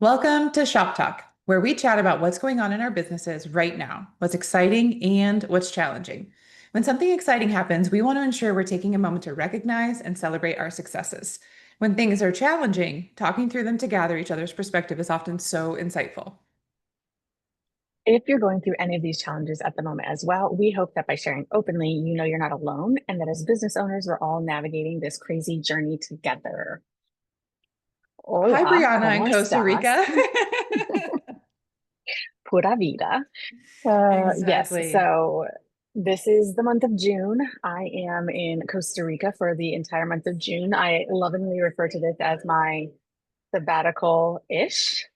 Welcome to Shop Talk, where we chat about what's going on in our businesses right now, what's exciting and what's challenging. When something exciting happens, we want to ensure we're taking a moment to recognize and celebrate our successes. When things are challenging, talking through them to gather each other's perspective is often so insightful. If you're going through any of these challenges at the moment as well, we hope that by sharing openly, you know you're not alone and that as business owners, we're all navigating this crazy journey together. Hi, Hola, Brianna in ¿cómo Costa estás? Rica. Pura vida. Yes, Exactly. so this is the month of June. I am in Costa Rica for the entire month of June. I lovingly refer to this as my sabbatical-ish,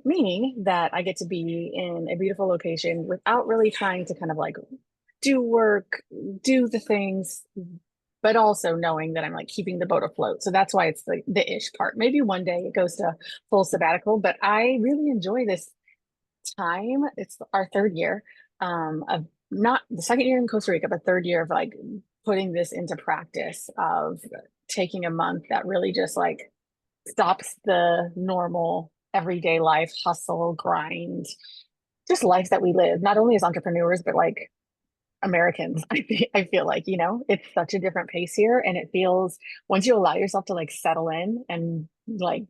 meaning that I get to be in a beautiful location without really trying to kind of like do work, do the things, but also knowing that I'm like keeping the boat afloat. So that's why it's the ish part. Maybe one day it goes to full sabbatical, but I really enjoy this time. It's our third year of not the second year in Costa Rica, but third year of like putting this into practice of taking a month that really just like stops the normal everyday life, hustle, grind, just life that we live, not only as entrepreneurs, but like Americans. I feel like, it's such a different pace here. And it feels, once you allow yourself to like settle in and like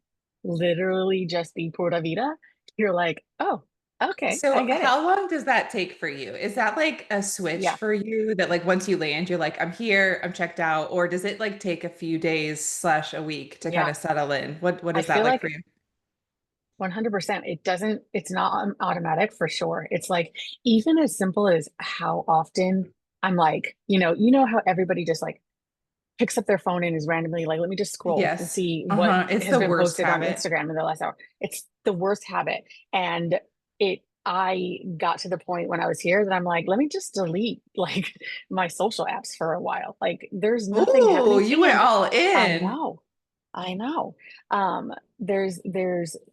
literally just be pura vida, you're like, oh, okay, I So get it. how long does that take for you? Is that like a switch Yeah. for you that like once you land, you're like, I'm here, I'm checked out, or does it like take a few days slash a week to kind Yeah. of settle in? What I is that feel like for like you? 100%. It's not automatic for sure. It's like even as simple as how often I'm like, you know how everybody just like picks up their phone and is randomly like, let me just scroll and Yes. see what Uh-huh. It's has the been worst posted on habit. Instagram in the last hour. It's the worst habit. And I got to the point when I was here that I'm like, let me just delete like my social apps for a while. Like there's nothing Ooh, happening. you went And all I in. know, I know. There's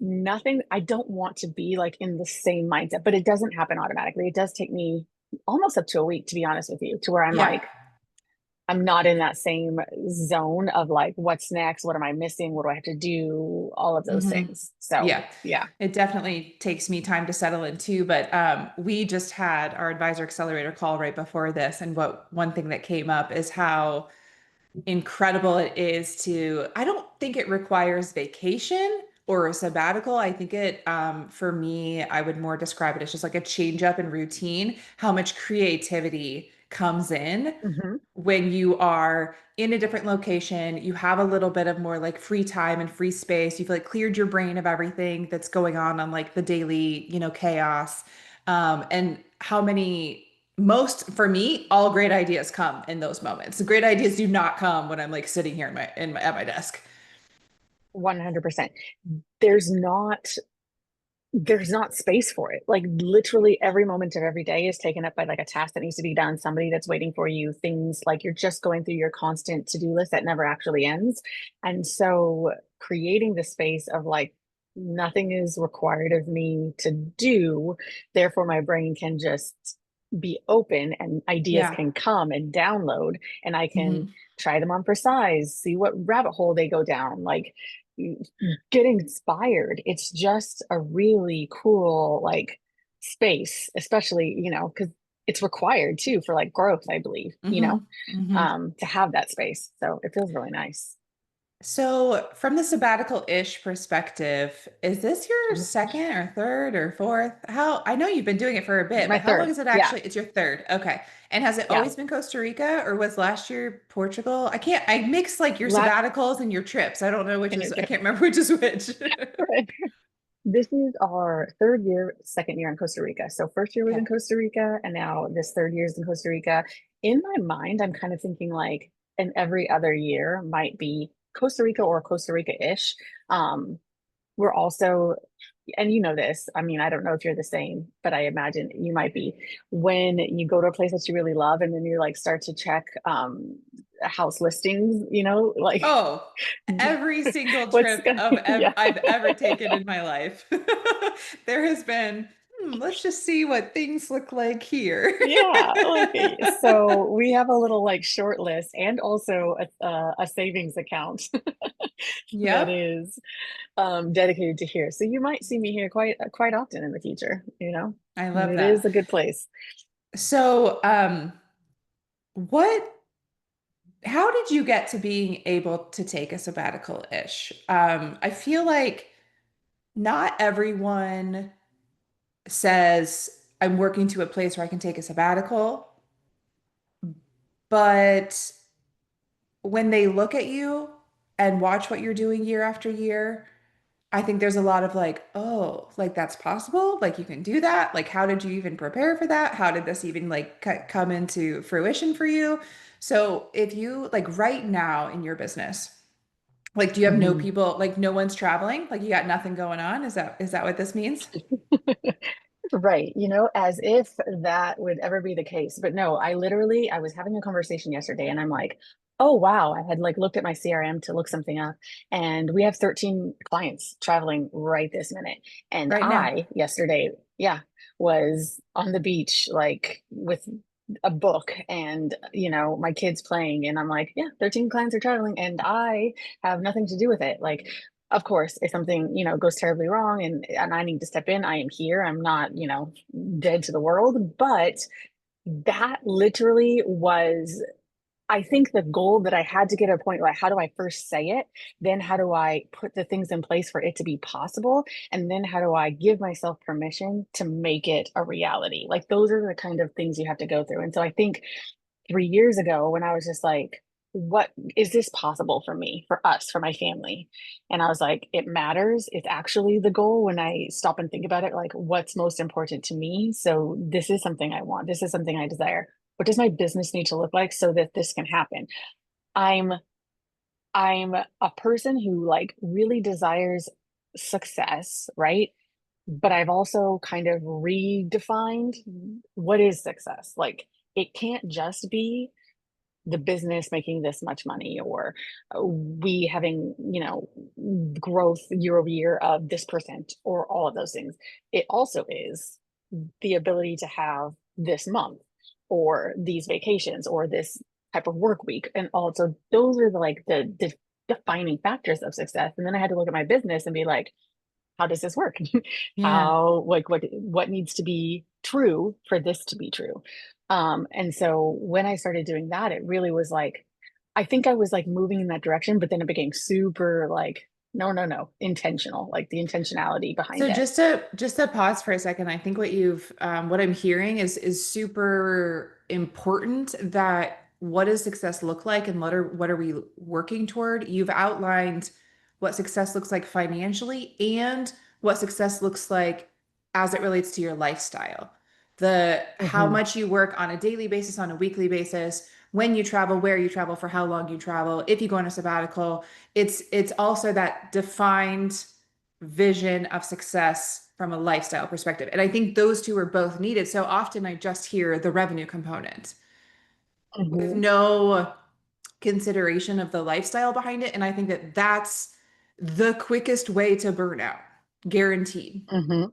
nothing. I don't want to be like in the same mindset, but it doesn't happen automatically. It does take me almost up to a week, to be honest with you, to where I'm Yeah. like, I'm not in that same zone of like, what's next? What am I missing? What do I have to do? All of those hmm things. So, Yeah. yeah. It definitely takes me time to settle in too, but we just had our Advisor Accelerator call right before this, and what one thing that came up is how incredible it is to, I don't think it requires vacation or a sabbatical. I think it, for me, I would more describe it as just like a change up in routine, how much creativity comes in Hmm. when you are in a different location. You have a little bit of more like free time and free space. You've like cleared your brain of everything that's going on like the daily, chaos. And how many most for me, all great ideas come in those moments. The great ideas do not come when I'm like sitting here at my desk. 100%. There's not there's not space for it. Like literally every moment of every day is taken up by like a task that needs to be done, somebody that's waiting for you, things like you're just going through your constant to-do list that never actually ends. And so creating the space of like nothing is required of me to do, therefore my brain can just be open and ideas Yeah. can come and download and I can hmm try them on for size, see what rabbit hole they go down. Like get inspired. It's just a really cool like space, especially, because it's required too for like growth, I believe, hmm hmm to have that space. So it feels really nice. So, from the sabbatical-ish perspective, is this your Oh my gosh. second or third or fourth? How, I know you've been doing it for a bit, My but how long third. is it Yeah. actually? It's your third. Okay. And has it Yeah. always been Costa Rica or was last year Portugal? I mix like your La sabbaticals and your trips. I don't know which and is, your I trip. can't remember which is which. This is our third year, second year in Costa Rica. So first year was in Okay. Costa Rica, and now this third year is in Costa Rica. In my mind, I'm kind of thinking like, and every other year might be Costa Rica or Costa Rica-ish. We're also, and you know this, I mean, I don't know if you're the same, but I imagine you might be. When you go to a place that you really love, and then you like start to check house listings, like Oh, every single what's trip gonna, yeah. I've ever taken in my life. There has been let's just see what things look like here. Yeah, like so we have a little like short list and also a savings account that Yep, is dedicated to here. So you might see me here quite often in the future, you know. I love It is that. a good place. So, what, how did you get to being able to take a sabbatical-ish? I feel like not everyone says, I'm working to a place where I can take a sabbatical, but when they look at you and watch what you're doing year after year, I think there's a lot of like, oh, like that's possible. Like you can do that. Like, how did you even prepare for that? How did this even like come into fruition for you? So, if you like right now in your business, like, do you have no Mhm. people, like no one's traveling? Like you got nothing going on? Is that what this means? Right, you know, as if that would ever be the case. But no, I was having a conversation yesterday and I'm like, oh wow, I had like looked at my CRM to look something up and we have 13 clients traveling right this minute. And Right now? I yesterday, yeah, was on the beach like with a book and you know my kids playing and I'm like, yeah, 13 clients are traveling and I have nothing to do with it. Like of course, if something, you know, goes terribly wrong and I need to step in, I am here. I'm not, you know, dead to the world. But that literally was, I think, the goal that I had to get to a point, like, how do I first say it? Then how do I put the things in place for it to be possible? And then how do I give myself permission to make it a reality? Like those are the kind of things you have to go through. And so I think 3 years ago when I was just like, what is this possible for me, for us, for my family? And I was like, it matters. It's actually the goal when I stop and think about it, like what's most important to me. So this is something I want. This is something I desire. What does my business need to look like so that this can happen? I'm I'm a person who like really desires success, right? But I've also kind of redefined what is success. Like it can't just be the business making this much money or we having you know growth year over year of this percent or all of those things. It also is the ability to have this month or these vacations or this type of work week and also those are the defining factors of success. And then I had to look at my business and be like, how does this work? Yeah. How like what needs to be true for this to be true? And so when I started doing that, it really was like I think I was like moving in that direction, but then it became super like no, intentional, like the intentionality behind So it. just to pause for a second, I think what I'm hearing is super important that what does success look like and what are we working toward? You've outlined what success looks like financially and what success looks like as it relates to your lifestyle. The how Mhm. much you work on a daily basis, on a weekly basis, when you travel, where you travel, for how long you travel, if you go on a sabbatical. It's also that defined vision of success from a lifestyle perspective. And I think those two are both needed. So often I just hear the revenue component with Mhm. no consideration of the lifestyle behind it. And I think that that's the quickest way to burnout, guaranteed. Mhm.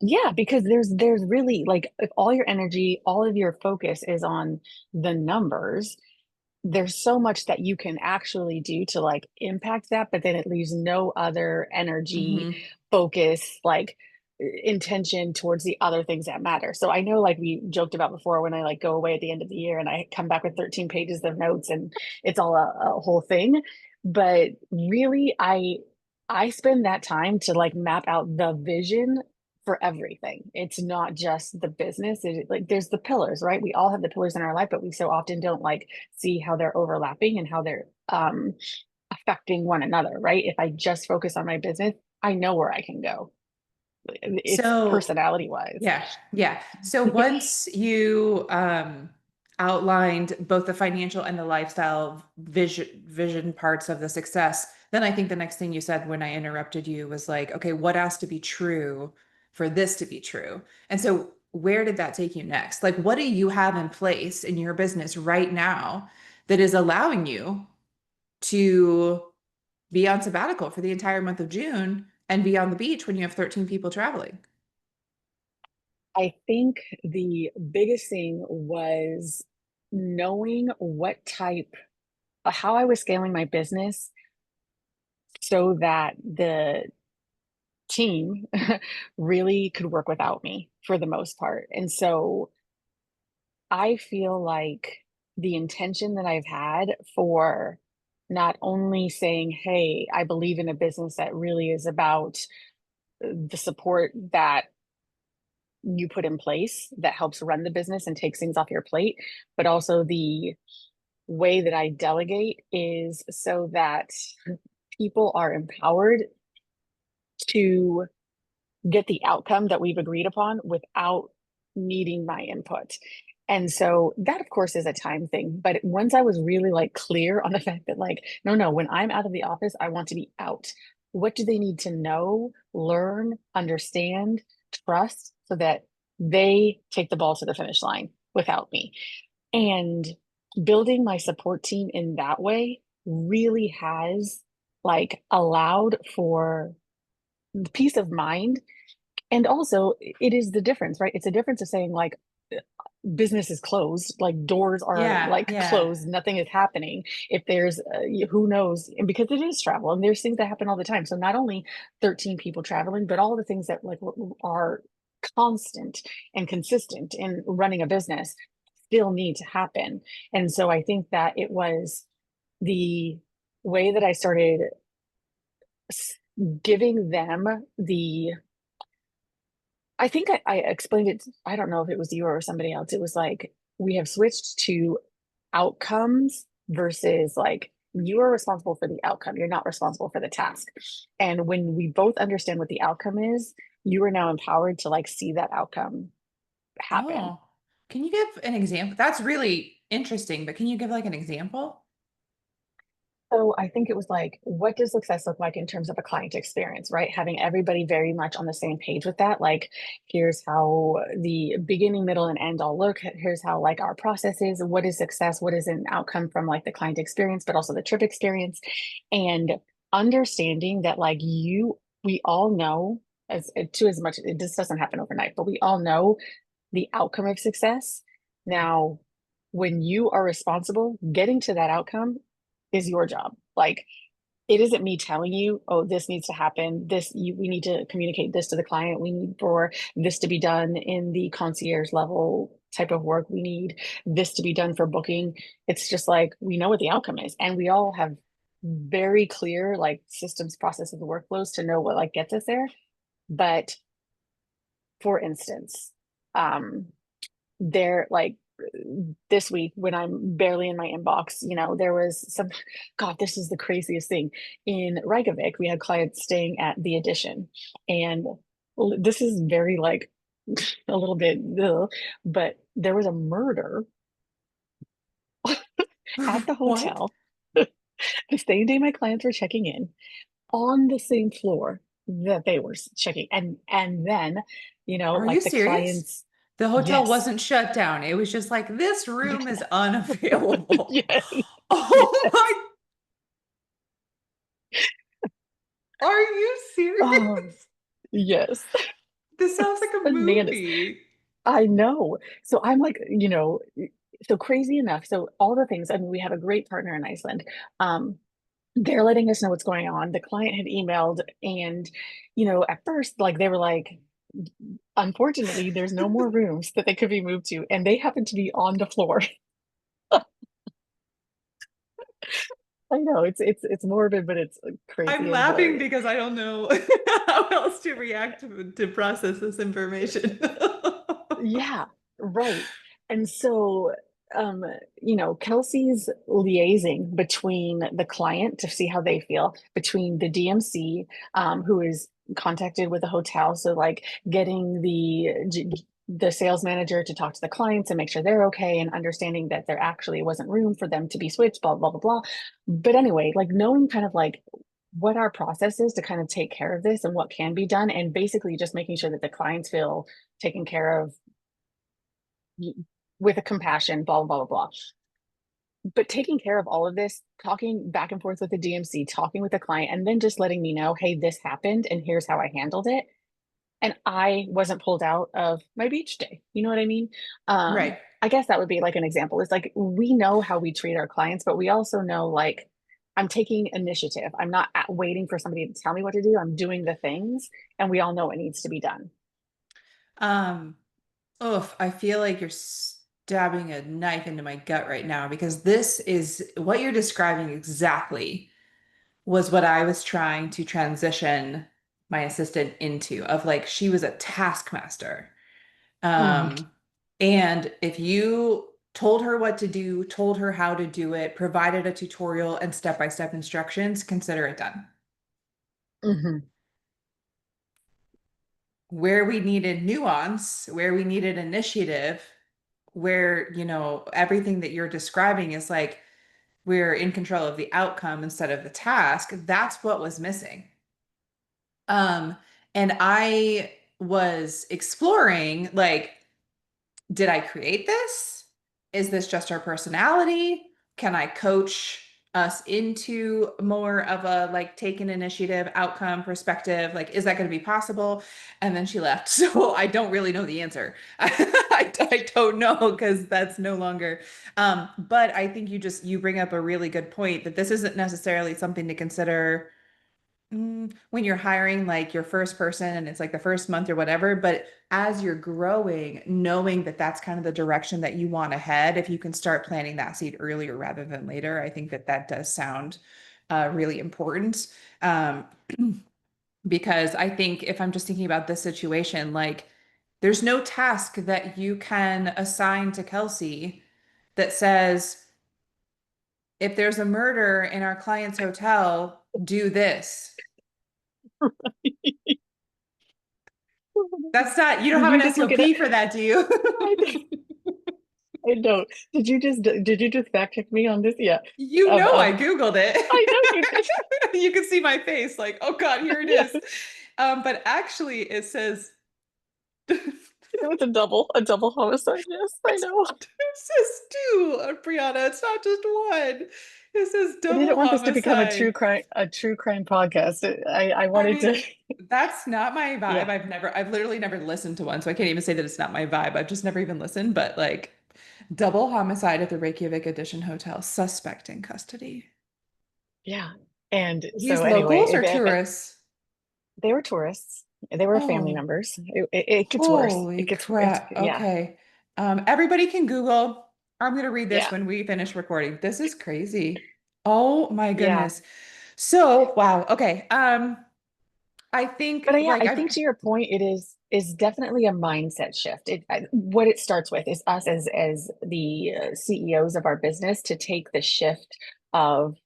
Yeah, because there's really like if all your energy, all of your focus is on the numbers, there's so much that you can actually do to like impact that, but then it leaves no other energy, Hmm. focus, like intention towards the other things that matter. So I know like we joked about before when I like go away at the end of the year and I come back with 13 pages of notes and it's all a whole thing. But really I spend that time to like map out the vision for everything. It's not just the business. Like there's the pillars, right? We all have the pillars in our life, but we so often don't like see how they're overlapping and how they're affecting one another, right? If I just focus on my business, I know where I can go. It's So personality wise. yeah, yeah. So once you outlined both the financial and the lifestyle vision parts of the success, then I think the next thing you said when I interrupted you was like, okay, what has to be true for this to be true? And so where did that take you next? Like, what do you have in place in your business right now that is allowing you to be on sabbatical for the entire month of June and be on the beach when you have 13 people traveling? I think the biggest thing was knowing what type, how I was scaling my business so that the team really could work without me for the most part. And so I feel like the intention that I've had for not only saying, hey, I believe in a business that really is about the support that you put in place that helps run the business and takes things off your plate, but also the way that I delegate is so that people are empowered to get the outcome that we've agreed upon without needing my input. And so that, of course, is a time thing. But once I was really like clear on the fact that, like, no, no, when I'm out of the office, I want to be out. What do they need to know, learn, understand, trust so that they take the ball to the finish line without me? And building my support team in that way really has like allowed for peace of mind. And also, it is the difference, right? It's a difference of saying, like, business is closed, like doors are Yeah, like yeah. closed, nothing is happening. If there's, who knows, and because it is travel and there's things that happen all the time. So not only 13 people traveling, but all the things that like are constant and consistent in running a business still need to happen. And so I think that it was the way that I started giving them the, I think I explained it. I don't know if it was you or somebody else. It was like we have switched to outcomes versus like you are responsible for the outcome. You're not responsible for the task. And when we both understand what the outcome is, you are now empowered to like see that outcome happen. Oh, can you give an example? That's really interesting, but can you give like an example? So I think it was like, what does success look like in terms of a client experience, right? Having everybody very much on the same page with that. Like, here's how the beginning, middle, and end all look. Here's how like our process is. What is success? What is an outcome from like the client experience, but also the trip experience, and understanding that like we all know as much. It just doesn't happen overnight, but we all know the outcome of success. Now, when you are responsible, getting to that outcome is your job. Like it isn't me telling you, oh, this needs to happen. We need to communicate this to the client. We need for this to be done in the concierge level type of work. We need this to be done for booking. It's just like we know what the outcome is, and we all have very clear like systems, processes, and workflows to know what like gets us there. But for instance, um, there like this week when I'm barely in my inbox, there was some, God, this is the craziest thing. In Reykjavik, we had clients staying at the Edition. And this is very like a little bit, ugh, but there was a murder at the What? hotel the same day my clients were checking in on the same floor that they were checking. And then, Are you like the serious? clients, The hotel yes. wasn't shut down. It was just like, this room is unavailable. Yes. Oh Yes. my, are you Oh, serious? yes. This sounds like It's a bananas. movie. I know. So I'm like, so crazy enough. So all the things, I mean, we have a great partner in Iceland. Um, they're letting us know what's going on. The client had emailed and, at first, like they were like, unfortunately, there's no more rooms that they could be moved to. And they happen to be on the floor. I know it's morbid, but it's I'm crazy and laughing hilarious. because I don't know how else to react to process this information. Yeah, right. And so, Kelsey's liaising between the client to see how they feel, between the DMC, who is contacted with the hotel. So, like, getting the sales manager to talk to the clients and make sure they're okay, and understanding that there actually wasn't room for them to be switched, blah, blah, blah, blah. But anyway, like knowing kind of like what our process is to kind of take care of this and what can be done, and basically just making sure that the clients feel taken care of with a compassion, blah, blah, blah, blah. But taking care of all of this, talking back and forth with the DMC, talking with the client, and then just letting me know, hey, this happened and here's how I handled it. and I wasn't pulled out of my beach day. You know what I mean? Right. I guess that would be like an example. It's like we know how we treat our clients, but we also know like I'm taking initiative. I'm not waiting for somebody to tell me what to do. I'm doing the things, and we all know what needs to be done. Um, oof, I feel like you're stabbing a knife into my gut right now because this is what you're describing exactly was what I was trying to transition my assistant into of like she was a taskmaster. Mm, Um, and if you told her what to do, told her how to do it, provided a tutorial and step-by-step instructions, consider it done. hmm. Where we needed nuance, where we needed initiative, where, everything that you're describing is like we're in control of the outcome instead of the task, that's what was missing. Um, and I was exploring like, did I create this? Is this just our personality? Can I coach us into more of a like take an initiative outcome perspective? Like, is that going to be possible? And then she left. So I don't really know the answer. I don't know because that's no longer. But I think you bring up a really good point that this isn't necessarily something to consider when you're hiring like your first person and it's like the first month or whatever, but as you're growing, knowing that that's kind of the direction that you want to head, if you can start planting that seed earlier rather than later, I think that that does sound really important. Um, because I think if I'm just thinking about this situation, like there's no task that you can assign to Kelsey that says, if there's a murder in our client's hotel, do this. That's not, you don't Did have you an just look it up? SOP for that, do you? I, I don't. Did you just fact check me on this? Yeah. You Of know, I of Googled it. I know you did. You can see my face like, oh God, here it Yeah. is. But actually it says, it It was a double homicide. Yes, I know. says two, Brianna. It's not just one. It says I didn't double want this to become homicide. a true crime podcast. I I wanted mean, to. that's not my vibe. Yeah. I've literally never listened to one, so I can't even say that it's not my vibe. I've just never even listened, but like double homicide at the Reykjavik Edition Hotel, suspect in custody. Yeah. And These so anyway, locals or if tourists? they were tourists, they were family Oh, members. It gets worse. holy It gets it's crap. yeah. Okay. Everybody can Google. I'm gonna read this Yeah. when we finish recording. This is crazy. Oh my Yeah. goodness. So, wow. Okay. I think But yeah, like I I've think to your point, it is definitely a mindset shift. What it starts with is us as the CEOs of our business to take the shift of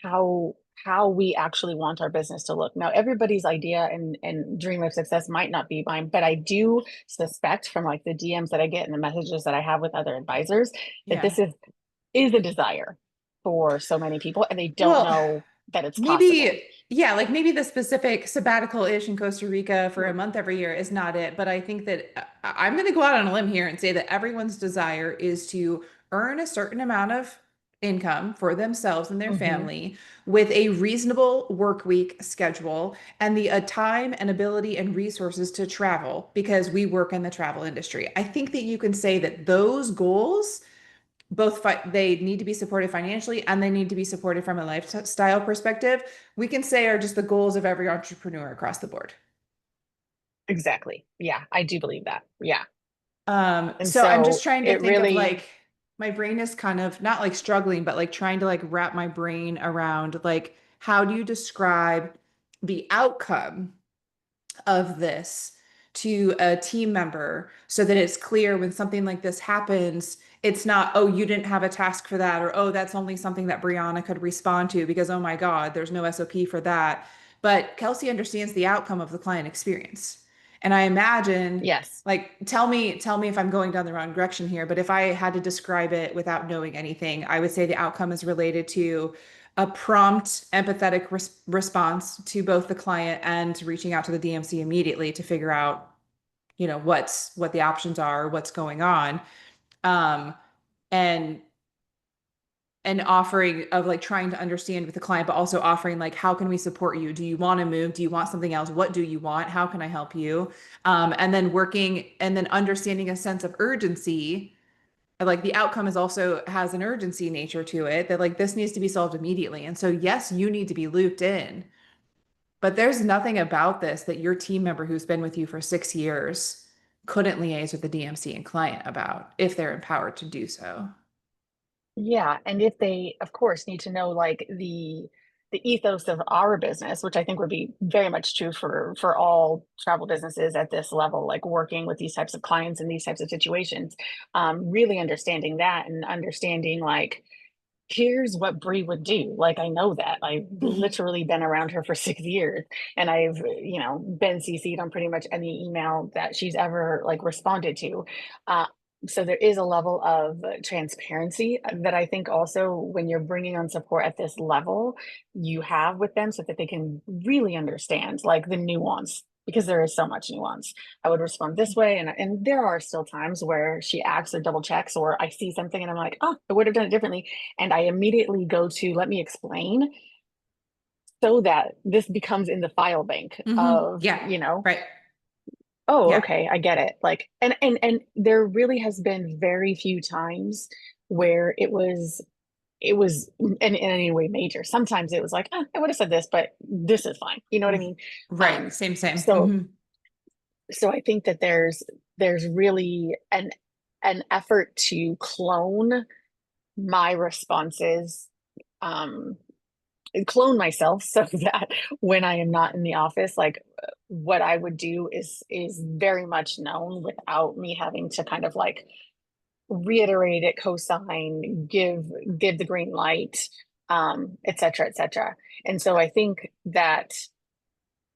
how how we actually want our business to look. Now, everybody's idea and dream of success might not be mine, but I do suspect from like the DMs that I get and the messages that I have with other advisors that yeah. this is a desire for so many people, and they don't Well, know that it's possible. maybe, yeah, like maybe the specific sabbatical-ish in Costa Rica for a Hmm. month every year is not it. But I think that I'm going to go out on a limb here and say that everyone's desire is to earn a certain amount of income for themselves and their Hmm. family with a reasonable work week schedule and the time and ability and resources to travel because we work in the travel industry. I think that you can say that those goals they need to be supported financially and they need to be supported from a lifestyle perspective. We can say are just the goals of every entrepreneur across the board. Exactly. Yeah, I do believe that. Yeah. And So I'm just so trying to it think of really, like my brain is kind of not like struggling, but like trying to like wrap my brain around like how do you describe the outcome of this to a team member so that it's clear when something like this happens, it's not, oh, you didn't have a task for that, or oh, that's only something that Brianna could respond to because, oh my God, there's no SOP for that. But Kelsey understands the outcome of the client experience. And I imagine, yes, like, tell me if I'm going down the wrong direction here, but if I had to describe it without knowing anything, I would say the outcome is related to a prompt, empathetic response to both the client and reaching out to the DMC immediately to figure out, what the options are, what's going on. Um, and and offering of like trying to understand with the client, but also offering like, how can we support you? Do you want to move? Do you want something else? What do you want? How can I help you? And then working and then understanding a sense of urgency. Like the outcome is also has an urgency nature to it that like this needs to be solved immediately. And so yes, you need to be looped in, but there's nothing about this that your team member who's been with you for 6 years couldn't liaise with the DMC and client about if they're empowered to do so. Yeah, and if they, of course, need to know like the ethos of our business, which I think would be very much true for all travel businesses at this level, like working with these types of clients in these types of situations, really understanding that and understanding like here's what Brie would do. Like I know that I've literally been around her for 6 years, and I've been CC'd on pretty much any email that she's ever like responded to. Uh, so there is a level of transparency that I think also when you're bringing on support at this level, you have with them so that they can really understand like the nuance because there is so much nuance. I would respond this way, and there are still times where she asks or double checks, or I see something and I'm like, oh, I would have done it differently, and I immediately go to let me explain so that this becomes in the file bank of, Yeah. Right. oh, Yeah. okay, I get it. Like, and there really has been very few times where it was in any way major. Sometimes it was like, I would have said this, but this is fine. You know what I mean? Right. Um, Same. so so I think that there's really an effort to clone my responses, um, clone myself so that when I am not in the office, like what I would do is very much known without me having to kind of like reiterate it, co-sign, give the green light, et cetera, et cetera. And so I think that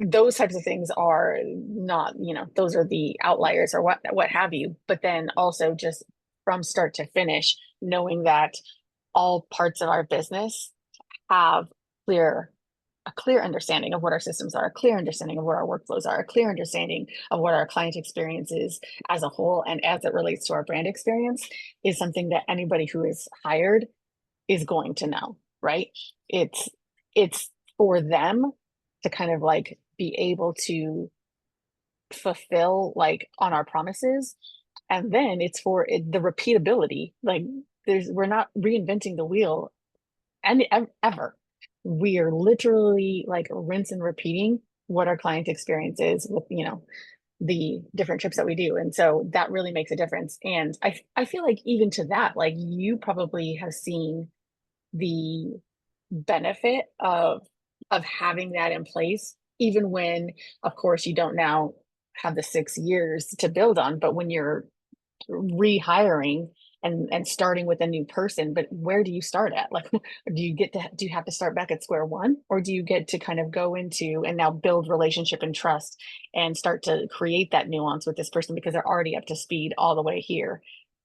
those types of things are not, those are the outliers or what have you. But then also just from start to finish, knowing that all parts of our business have clear a clear understanding of what our systems are, a clear understanding of what our workflows are, a clear understanding of what our client experience is as a whole and as it relates to our brand experience is something that anybody who is hired is going to know, right? It's it's for them to kind of like be able to fulfill like on our promises, and then it's for the repeatability. Like we're not reinventing the wheel and ever. We are literally like rinse and repeating what our client experience is with the different trips that we do, and so that really makes a difference. And I feel like even to that, like you probably have seen the benefit of having that in place, even when, of course, you don't now have the 6 years to build on, but when you're rehiring and starting with a new person, but where do you start at? Like, do you have to start back at square one, or do you get to kind of go into and now build relationship and trust and start to create that nuance with this person because they're already up to speed all the way here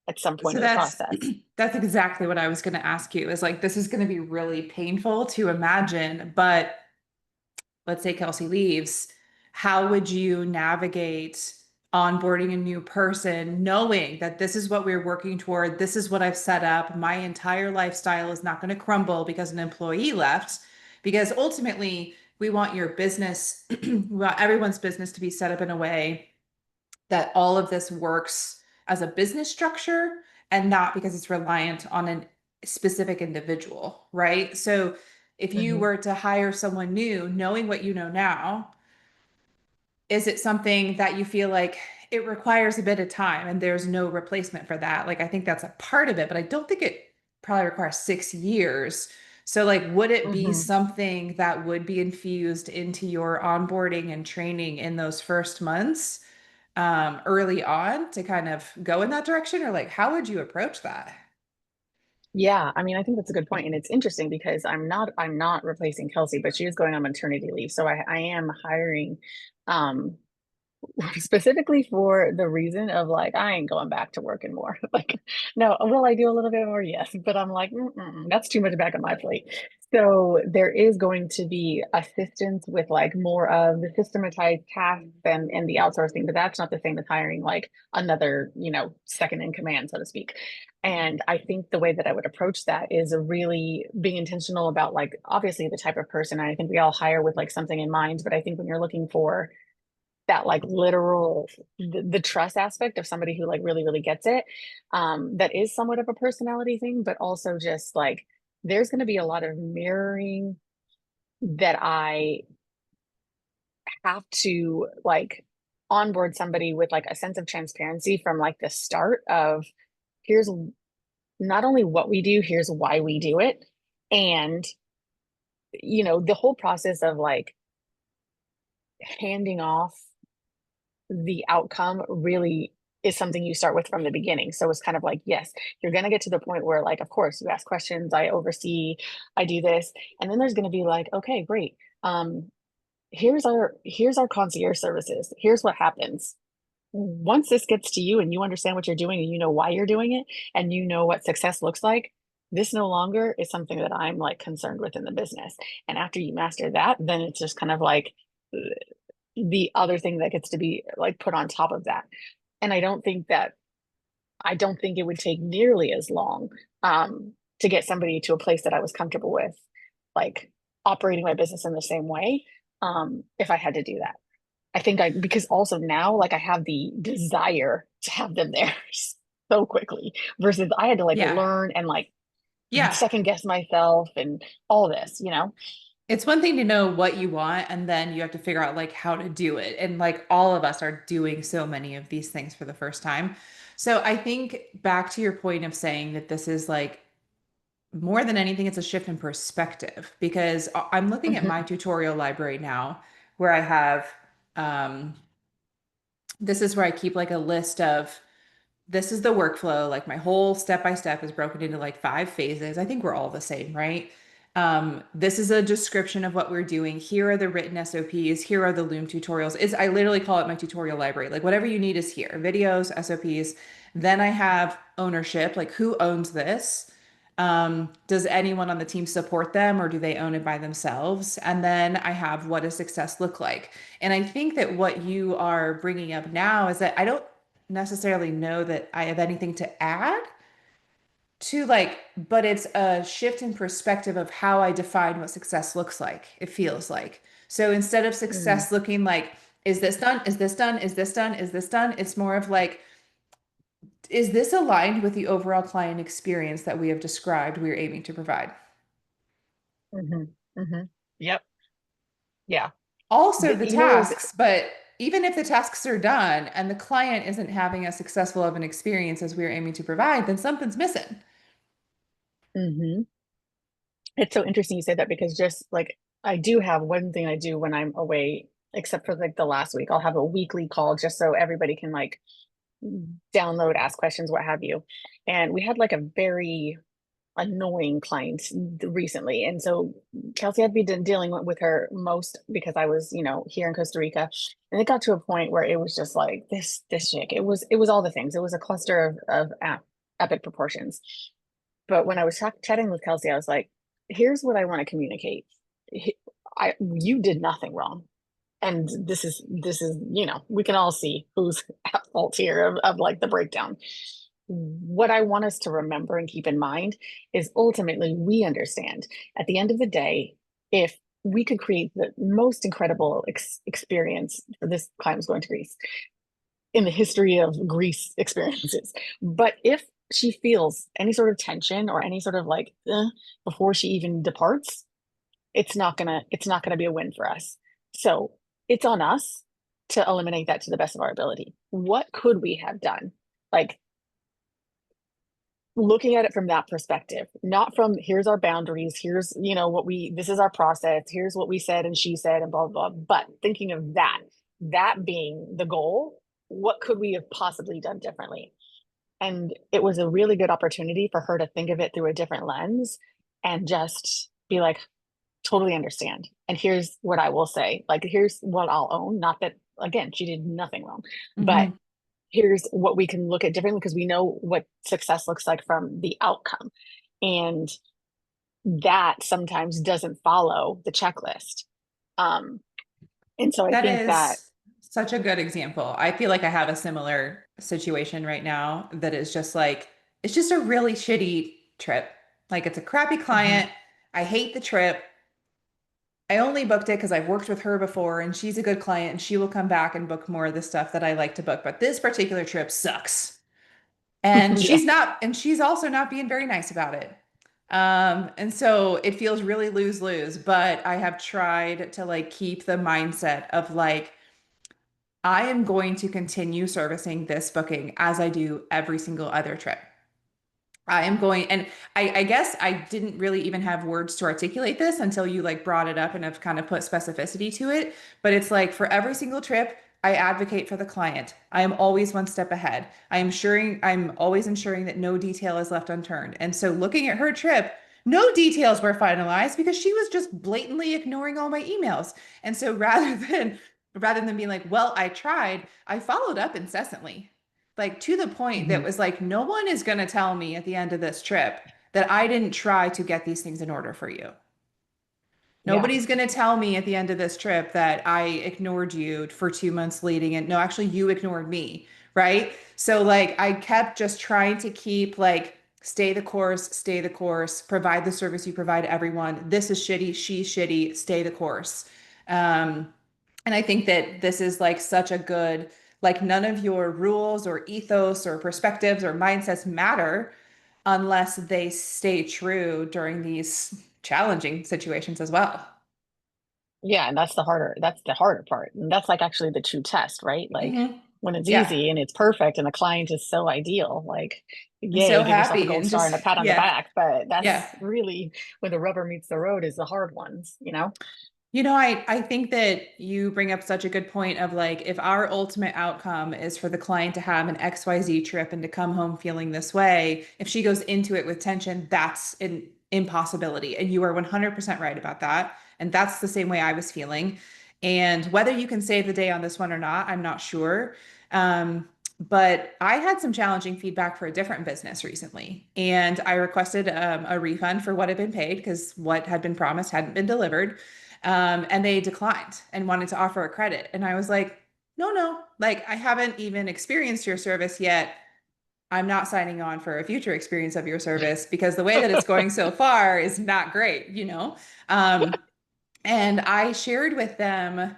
at some point So of the that's process? that's exactly what I was going to ask you is like this is going to be really painful to imagine, but let's say Kelsey leaves, how would you navigate onboarding a new person, knowing that this is what we're working toward, this is what I've set up, my entire lifestyle is not going to crumble because an employee left, because ultimately we want your business, we want everyone's business to be set up in a way that all of this works as a business structure and not because it's reliant on a specific individual, right? So if you Mhm. were to hire someone new, knowing what you know now, is it something that you feel like it requires a bit of time and there's no replacement for that? Like, I think that's a part of it, but I don't think it probably requires 6 years. So, like, would it be Mhm. something that would be infused into your onboarding and training in those first months, early on to kind of go in that direction? Or, like, how would you approach that? Yeah, I mean, I think that's a good point, and it's interesting because I'm not replacing Kelsey, but she is going on maternity leave, so I am hiring um specifically for the reason of like, I ain't going back to working more. Like, no, will I do a little bit more? Yes. But I'm like, that's too much back on my plate. So there is going to be assistance with like more of the systematized tasks and the outsourcing, but that's not the same as hiring like another, second in command, so to speak. And I think the way that I would approach that is really being intentional about like obviously the type of person. I think we all hire with like something in mind, but I think when you're looking for that like literal the trust aspect of somebody who like really really gets it, that is somewhat of a personality thing, but also just like there's going to be a lot of mirroring that I have to like onboard somebody with like a sense of transparency from like the start of here's not only what we do, here's why we do it. And the whole process of like handing off the outcome really is something you start with from the beginning. So it's kind of like, yes, you're going to get to the point where like, of course, you ask questions, I oversee, I do this. And then there's going to be like, okay, great. Here's our concierge services. Here's what happens. Once this gets to you and you understand what you're doing and you know why you're doing it and you know what success looks like, this no longer is something that I'm like concerned with in the business. And after you master that, then it's just kind of like the other thing that gets to be like put on top of that. And I don't think it would take nearly as long to get somebody to a place that I was comfortable with, like operating my business in the same way, if I had to do that. I think because also now, like I have the desire to have them there so quickly versus I had to like Yeah. learn and like Yeah. second guess myself and all this. It's one thing to know what you want, and then you have to figure out like how to do it. And like all of us are doing so many of these things for the first time. So I think back to your point of saying that this is like more than anything, it's a shift in perspective because I'm looking at my Hmm. tutorial library now where I have um this is where I keep like a list of this is the workflow. Like my whole step by step is broken into like 5 phases. I think we're all the same, right? This is a description of what we're doing. Here are the written SOPs. Here are the Loom tutorials. I literally call it my tutorial library. Like whatever you need is here. Videos, SOPs. Then I have ownership, like who owns this? Does anyone on the team support them or do they own it by themselves? And then I have what does success look like? And I think that what you are bringing up now is that I don't necessarily know that I have anything to add to like, but it's a shift in perspective of how I define what success looks like, it feels like. So instead of Mm-hmm. success looking like, is this done? Is this done? Is this done? Is this done? It's more of like, is this aligned with the overall client experience that we have described we're aiming to provide? Hmm. Hmm. Yep. Yeah. Also the You know what was tasks, but even if the tasks are done and the client isn't having as successful of an experience as we're aiming to provide, then something's missing. hmm it's so interesting you say that because just like I do have one thing I do when I'm away, except for like the last week, I'll have a weekly call just so everybody can like download, ask questions, what have you. And we had like a very annoying client recently. And so Kelsey had been dealing with her most because I was, here in Costa Rica. And it got to a point where it was just like this chick. It was all the things. It was a cluster of epic proportions. But when I was chatting with Kelsey, I was like, here's what I want to communicate. You did nothing wrong. And this is, we can all see who's at fault here of like the breakdown. What I want us to remember and keep in mind is ultimately we understand at the end of the day, if we could create the most incredible experience for this client was going to Greece in the history of Greece experiences. But if she feels any sort of tension or any sort of like before she even departs, it's not gonna be a win for us. So it's on us to eliminate that to the best of our ability. What could we have done? Like looking at it from that perspective, not from here's our boundaries, here's what we this is our process, here's what we said and she said and blah blah, blah. But thinking of that being the goal, what could we have possibly done differently? And it was a really good opportunity for her to think of it through a different lens and just be like, totally understand. And here's what I will say. Like, here's what I'll own. Not that again, she did nothing wrong. But Hmm. here's what we can look at differently because we know what success looks like from the outcome. And that sometimes doesn't follow the checklist. Um, and so I That think that, is such a good example. I feel like I have a similar situation right now that is just like, it's just a really shitty trip. Like it's a crappy mhm, client. I hate the trip. I only booked it because I've worked with her before and she's a good client and she will come back and book more of the stuff that I like to book. But this particular trip sucks. And yeah, she's also not being very nice about it. And so it feels really lose-lose, but I have tried to like keep the mindset of like, I am going to continue servicing this booking as I do every single other trip. I am going, and I guess I didn't really even have words to articulate this until you like brought it up and have kind of put specificity to it. But it's like for every single trip, I advocate for the client. I am always one step ahead. I'm always ensuring that no detail is left unturned. And so looking at her trip, no details were finalized because she was just blatantly ignoring all my emails. And so rather than being like, well, I tried, I followed up incessantly like to the point that mhm, was like, no one is going to tell me at the end of this trip that I didn't try to get these things in order for you. yeah, Nobody's going to tell me at the end of this trip that I ignored you for 2 months leading and no, actually you ignored me, right? So like I kept just trying to keep like stay the course, provide the service you provide everyone. This is shitty, she's shitty, stay the course. Um, and I think that this is like such a good, like none of your rules or ethos or perspectives or mindsets matter unless they stay true during these challenging situations as well. yeah. And that's the harder part. And that's like actually the true test, right? Like Hmm. when it's Yeah. easy and it's perfect and the client is so ideal, like, I'm yay, so give yourself a happy gold and star and just, a pat on the yeah. back. But Yeah. that's really when the rubber meets the road is the hard ones, you know? I think that you bring up such a good point of like, if our ultimate outcome is for the client to have an XYZ trip and to come home feeling this way, if she goes into it with tension, that's an impossibility. And you are 100% right about that. And that's the same way I was feeling. And whether you can save the day on this one or not, I'm not sure. But I had some challenging feedback for a different business recently, and I requested a refund for what had been paid because what had been promised hadn't been delivered. And they declined and wanted to offer a credit. And I was like, no, no, like I haven't even experienced your service yet. I'm not signing on for a future experience of your service because the way that it's going so far is not great, you know? Um, and I shared with them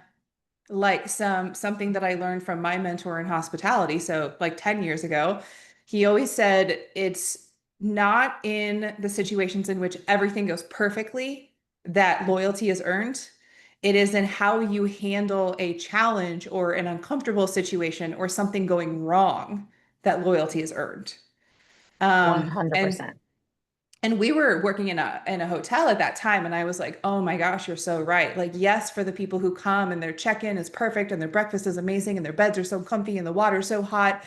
like something that I learned from my mentor in hospitality. So like 10 years ago, he always said it's not in the situations in which everything goes perfectly that loyalty is earned. It is in how you handle a challenge or an uncomfortable situation or something going wrong that loyalty is earned. And 100%. we were working in a hotel at that time, and I was like, "Oh my gosh, you're so right." Like, yes, for the people who come and their check-in is perfect and their breakfast is amazing and their beds are so comfy and the water's so hot,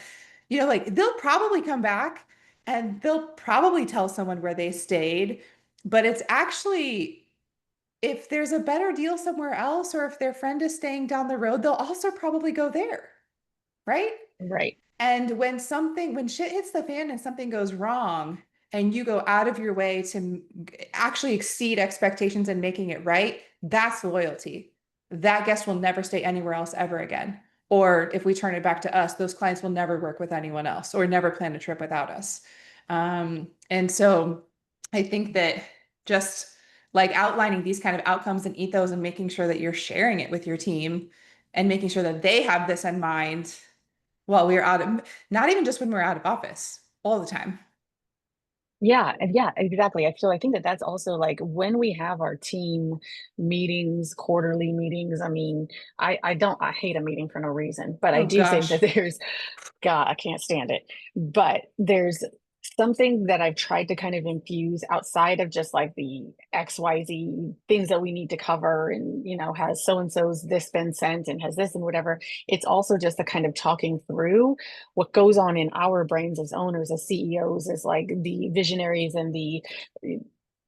like they'll probably come back and they'll probably tell someone where they stayed, but it's actually if there's a better deal somewhere else or if their friend is staying down the road, they'll also probably go there, right? Right. And when shit hits the fan and something goes wrong, and you go out of your way to actually exceed expectations and making it right, that's loyalty. That guest will never stay anywhere else ever again. Or if we turn it back to us, those clients will never work with anyone else or never plan a trip without us. And so I think that just like outlining these kind of outcomes and ethos and making sure that you're sharing it with your team and making sure that they have this in mind while we're not even just when we're out of office, all the time. Yeah, and yeah, exactly. I think that that's also like when we have our team meetings, quarterly meetings. I mean, I hate a meeting for no reason, but I Oh do think that gosh. there's God, I can't stand it. But there's something that I've tried to kind of infuse outside of just like the XYZ things that we need to cover and, has so and so's this been sent and has this and whatever. It's also just the kind of talking through what goes on in our brains as owners, as CEOs, as like the visionaries and the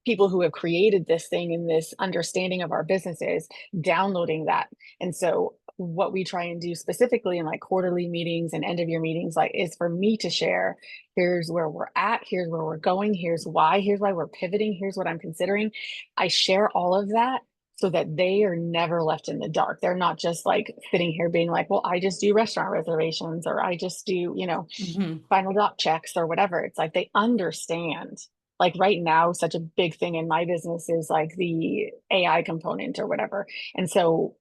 people who have created this thing and this understanding of our businesses, downloading that. And so what we try and do specifically in like quarterly meetings and end of year meetings, like is for me to share, here's where we're at, here's where we're going, here's why we're pivoting, here's what I'm considering. I share all of that so that they are never left in the dark. They're not just like sitting here being like, well, I just do restaurant reservations, or I just do, Mhm. final doc checks or whatever. It's like they understand. Like right now, such a big thing in my business is like the AI component or whatever. And so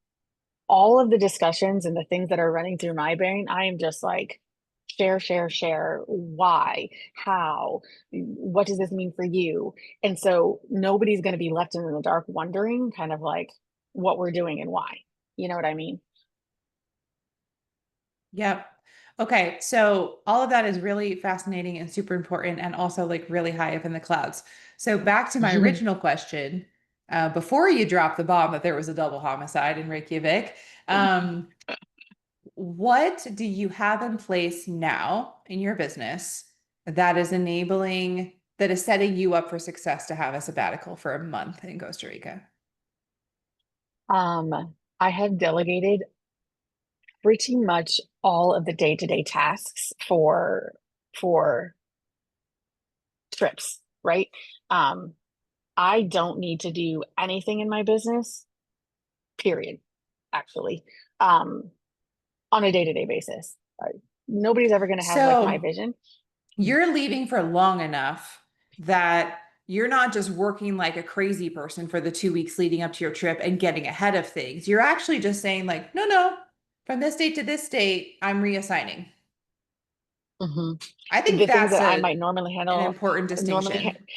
all of the discussions and the things that are running through my brain, I am just like, share, share, share. Why? How? What does this mean for you? And so nobody's going to be left in the dark wondering kind of like what we're doing and why. You know what I mean? Yep. Okay, so all of that is really fascinating and super important and also like really high up in the clouds. So back to my original question, before you dropped the bomb that there was a double homicide in Reykjavik, um, what do you have in place now in your business that is that is setting you up for success to have a sabbatical for a month in Costa Rica? I have delegated pretty much all of the day-to-day tasks for trips, right? Um, I don't need to do anything in my business, period, actually, um, on a day-to-day basis. Nobody's ever going to have like my So vision. you're leaving for long enough that you're not just working like a crazy person for the 2 weeks leading up to your trip and getting ahead of things. You're actually just saying, like, no, no, from this date to this date, I'm reassigning. Mhm. I think The things that's that I might normally an handle, important normally distinction.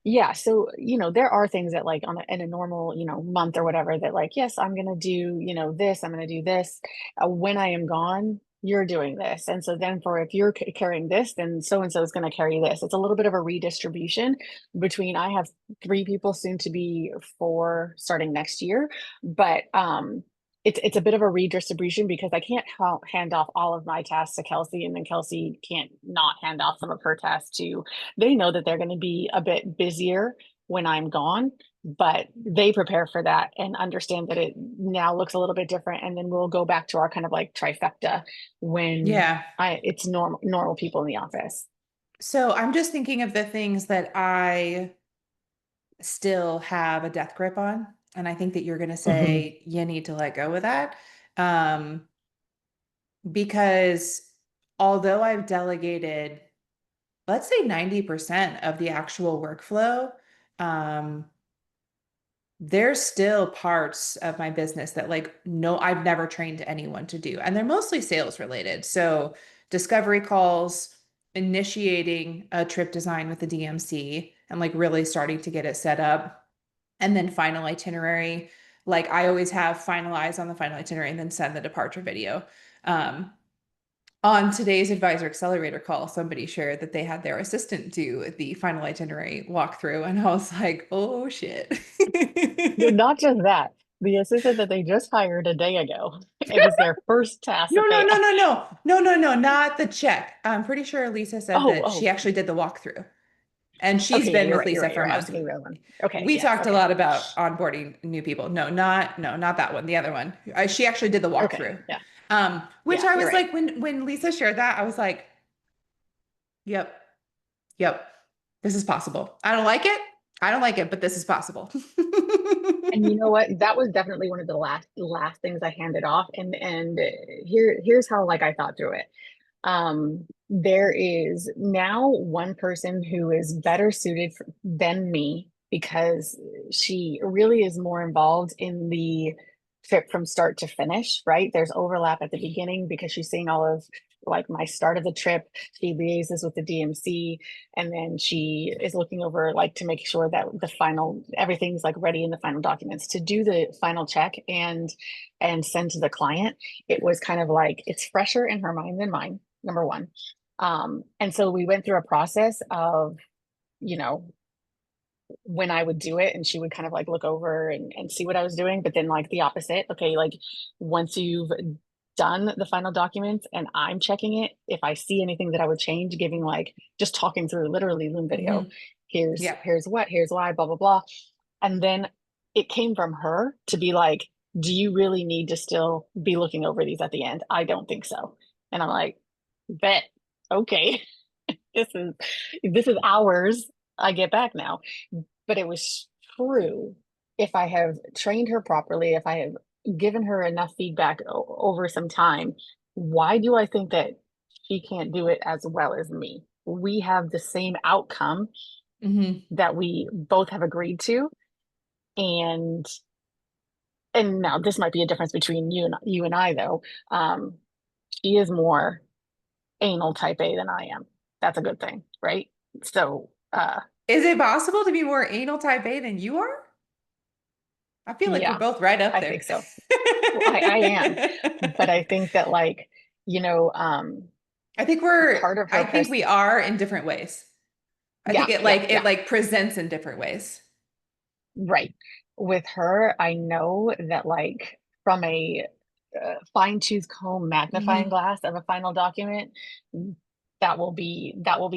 Yeah, so there are things that like in a normal month or whatever that like yes I'm gonna do this, I'm gonna do this. When I am gone, you're doing this, and so then for if you're carrying this, then so and so is going to carry this. It's a little bit of a redistribution between I have 3 people, soon to be 4 starting next year, but it's a bit of a redistribution because I can't hand off all of my tasks to Kelsey, and then Kelsey can't not hand off some of her tasks to. They know that they're going to be a bit busier when I'm gone, but they prepare for that and understand that it now looks a little bit different. And then we'll go back to our kind of like trifecta when Yeah. it's normal people in the office. So I'm just thinking of the things that I still have a death grip on. And I think that you're going to Hmm. say you need to let go of that. Um, because although I've delegated, let's say 90% of the actual workflow, um, there's still parts of my business that like no, I've never trained anyone to do. And they're mostly sales related. So discovery calls, initiating a trip design with the DMC and like really starting to get it set up. And then final itinerary. Like I always have finalize on the final itinerary and then send the departure video. Um, on today's Advisor Accelerator call, somebody shared that they had their assistant do the final itinerary walkthrough, and I was like, oh shit. Not just that, the assistant that they just hired a day ago, it was their first task No, that no, they. no, no, no, no, no, no, not the check. I'm pretty sure Lisa said Oh, that she oh, actually did the walkthrough, and she's okay, yeah, been you're with right, Lisa for you're a right. I was month. thinking of the other one. Okay, We yeah, talked a okay, lot about onboarding new people. No, not no, not that one. The other one. She actually did the okay, walkthrough. yeah, Which yeah, I you're was right. like, when Lisa shared that, I was like, yep, yep, this is possible. I don't like it. I don't like it, but this is possible. And you know what? That was definitely one of the last things I handed off. And here's how like I thought through it. There is now one person who is better suited than me because she really is more involved in the trip from start to finish, right? There's overlap at the beginning because she's seeing all of like my start of the trip. She liaises with the DMC, and then she is looking over like to make sure that the final everything's like ready in the final documents to do the final check and send to the client. It was kind of like it's fresher in her mind than mine, number one. And so we went through a process of, you know, when I would do it and she would kind of like look over and see what I was doing, but then like the opposite. Okay, like once you've done the final documents and I'm checking it, if I see anything that I would change, giving like just talking through literally Loom video, Mhm. here's Yeah. here's what, here's why, blah blah blah. And then it came from her to be like, do you really need to still be looking over these at the end? I don't think so. And I'm like, bet, okay, this is hours I get back now. But it was true. If I have trained her properly, if I have given her enough feedback over some time, why do I think that she can't do it as well as me? We have the same outcome Hmm. that we both have agreed to. And now this might be a difference between you and I though. She is more anal type A than I am. That's a good thing, right? So Is it possible to be more anal type A than you are? I feel like we're yeah, both right up I there. think so. Well, I am, but I think that like, you know, part of I her think we are in different ways. I think yeah, yeah, it yeah, like presents in different ways. right. With her, I know that like from a fine tooth comb magnifying Hmm. glass of a final document, that will be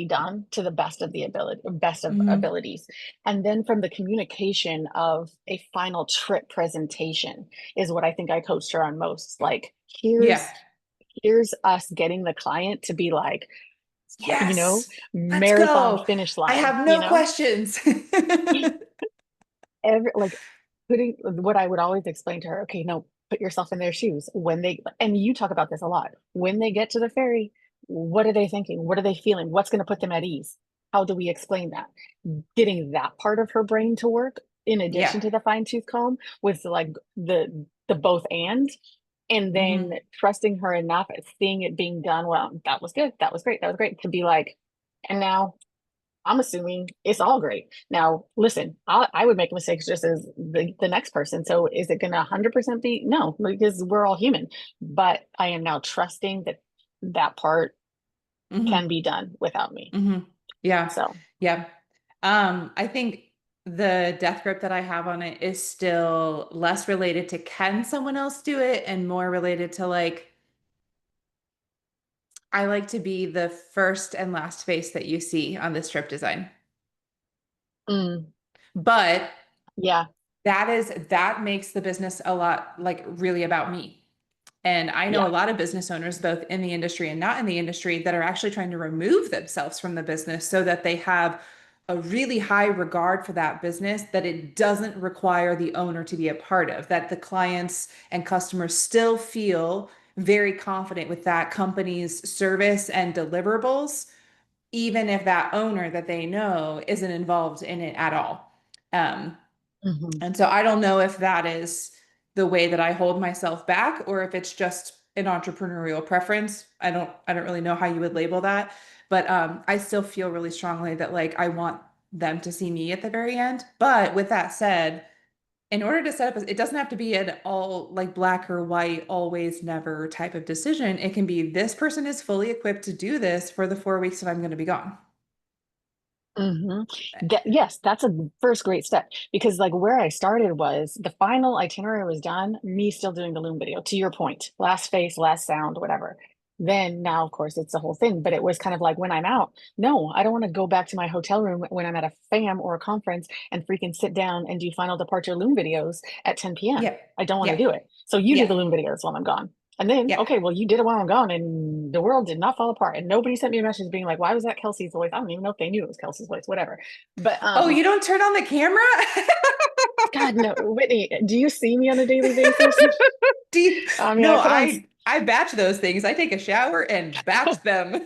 done to the best of the ability, best of Hmm. abilities. And then from the communication of a final trip presentation is what I think I coached her on most. Like, Yeah. here's us getting the client to be like, you know, Yes. Let's marathon go. finish I line, have you no know? questions. Every like putting what I would always explain to her, okay, no, put yourself in their shoes. When they, and you talk about this a lot, when they get to the ferry, what are they thinking? What are they feeling? What's going to put them at ease? How do we explain that? Getting that part of her brain to work in Yeah. addition to the fine tooth comb was like the both and then Hmm. trusting her enough at seeing it being done well. That was good. That was great. That was great to be like, and now I'm assuming it's all great. Now, listen, I would make mistakes just as the next person. So is it going to 100% be? No, because we're all human. But I am now trusting that that part can Hmm. be done without me. Hmm. Yeah. So, Yeah. I think the death grip that I have on it is still less related to can someone else do it and more related to like I like to be the first and last face that you see on this trip design. mm, But yeah, that makes the business a lot like really about me. And I know a yeah. lot of business owners, both in the industry and not in the industry, that are actually trying to remove themselves from the business so that they have a really high regard for that business that it doesn't require the owner to be a part of, that the clients and customers still feel very confident with that company's service and deliverables, even if that owner that they know isn't involved in it at all. Um, Hmm. and so I don't know if that is the way that I hold myself back or if it's just an entrepreneurial preference. I don't really know how you would label that, but I still feel really strongly that like I want them to see me at the very end. But with that said, in order to set up, it doesn't have to be an all like black or white, always, never type of decision. It can be this person is fully equipped to do this for the 4 weeks that I'm going to be gone. Hmm. Yes, that's a first great step because like where I started was the final itinerary was done, me still doing the Loom video, to your point, last face, last sound, whatever. Then now, of course, it's the whole thing, but it was kind of like when I'm out, no, I don't want to go back to my hotel room when I'm at a fam or a conference and freaking sit down and do final departure Loom videos at 10 p.m. Yeah. I don't want to Yeah. do it. So you do Yeah. the Loom videos while I'm gone. And then, Yeah. okay, well, you did it while I'm gone, and the world did not fall apart. And nobody sent me a message being like, "Why was that Kelsey's voice?" I don't even know if they knew it was Kelsey's voice. Whatever. But Oh, you don't turn on the camera? God, no, Whitney, do you see me on a daily basis? I mean, I No, put on. I batch those things. I take a shower and batch them.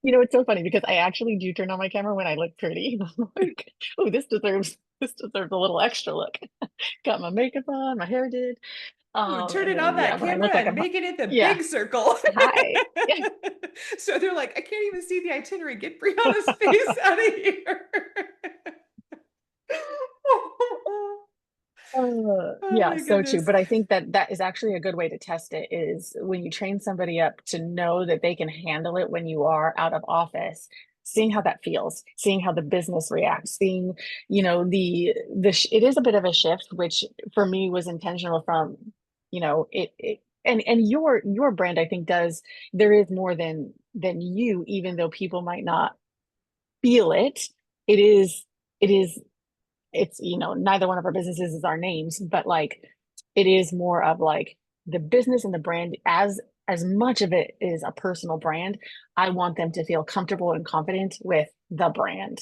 It's so funny because I actually do turn on my camera when I look pretty. Like, oh, this deserves a little extra look. Got my makeup on, my hair did. Ooh, And turning then on yeah, that when I camera look like and I'm, making it the yeah, big circle. hi. Yeah. So they're like, I can't even see the itinerary. Get Brianna's face out of here. Oh Yeah, my so true. goodness. But I think that that is actually a good way to test it is when you train somebody up to know that they can handle it when you are out of office, seeing how that feels, seeing how the business reacts, seeing, it is a bit of a shift, which for me was intentional from, it and your brand, I think there is more than you, even though people might not feel it. It is it's, neither one of our businesses is our names, but like it is more of like the business and the brand as much of it is a personal brand. I want them to feel comfortable and confident with the brand,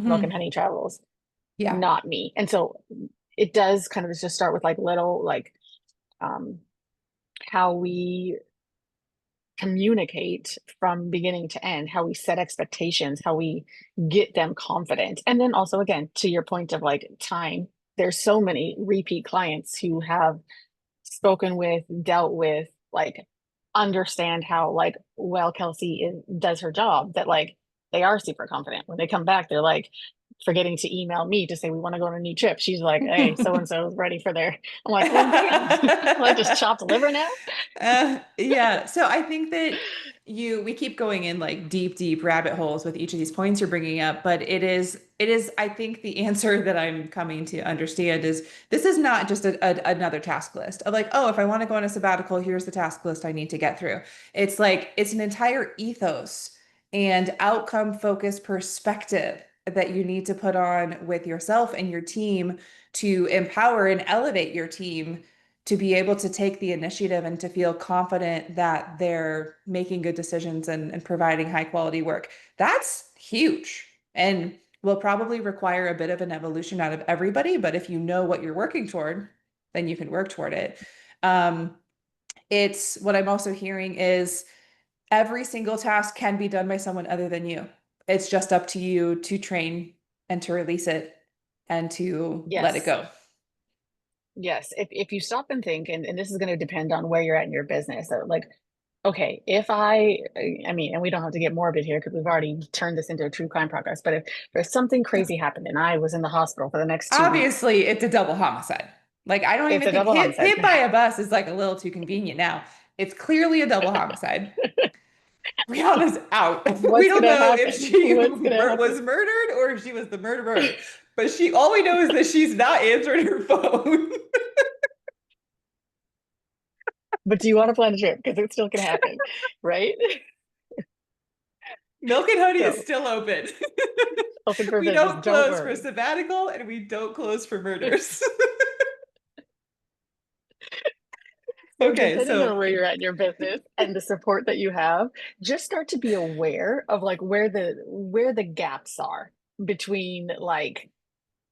Milk and Hmm. Honey Travels, Yeah. not me. And so it does kind of just start with like little like um how we communicate from beginning to end, how we set expectations, how we get them confident. And then also, again, to your point of like time, there's so many repeat clients who have spoken with, dealt with, like understand how like well does her job, that like they are super confident. When they come back, they're like forgetting to email me to say we want to go on a new trip. She's like, hey, so and so is ready for their. I'm like, well, damn, like just chopped liver now. Yeah. So I think that we keep going in like deep, deep rabbit holes with each of these points you're bringing up, but I think the answer that I'm coming to understand is this is not just another task list of like, oh, if I want to go on a sabbatical, here's the task list I need to get through. It's like, it's an entire ethos and outcome focused perspective that you need to put on with yourself and your team to empower and elevate your team to be able to take the initiative and to feel confident that they're making good decisions and providing high quality work. That's huge and will probably require a bit of an evolution out of everybody. But if you know what you're working toward, then you can work toward it. Um, it's what I'm also hearing is every single task can be done by someone other than you. It's just up to you to train and to release it and to let it Yes. go. Yes. If you stop and think, and this is going to depend on where you're at in your business. So like, okay, I mean, and we don't have to get morbid here because we've already turned this into a true crime progress, but if there's something crazy happened and I was in the hospital for the next 2 weeks, Obviously, it's a double homicide. Like, I don't it's even a think double homicide. hit by a bus is like a little too convenient now. It's clearly a double homicide. Brianna's out. We What's don't going to know if happen? she What's going to happen? was murdered or if she was the murderer. But all we know is that she's not answering her phone. But do you want to plan a trip? Because it's still going to happen, right? Milk and Honey is So still open. open for We business. don't Don't close for worry. sabbatical and we don't close for murders. So Okay, depending on so where you're at in your business and the support that you have, just start to be aware of like where the gaps are between like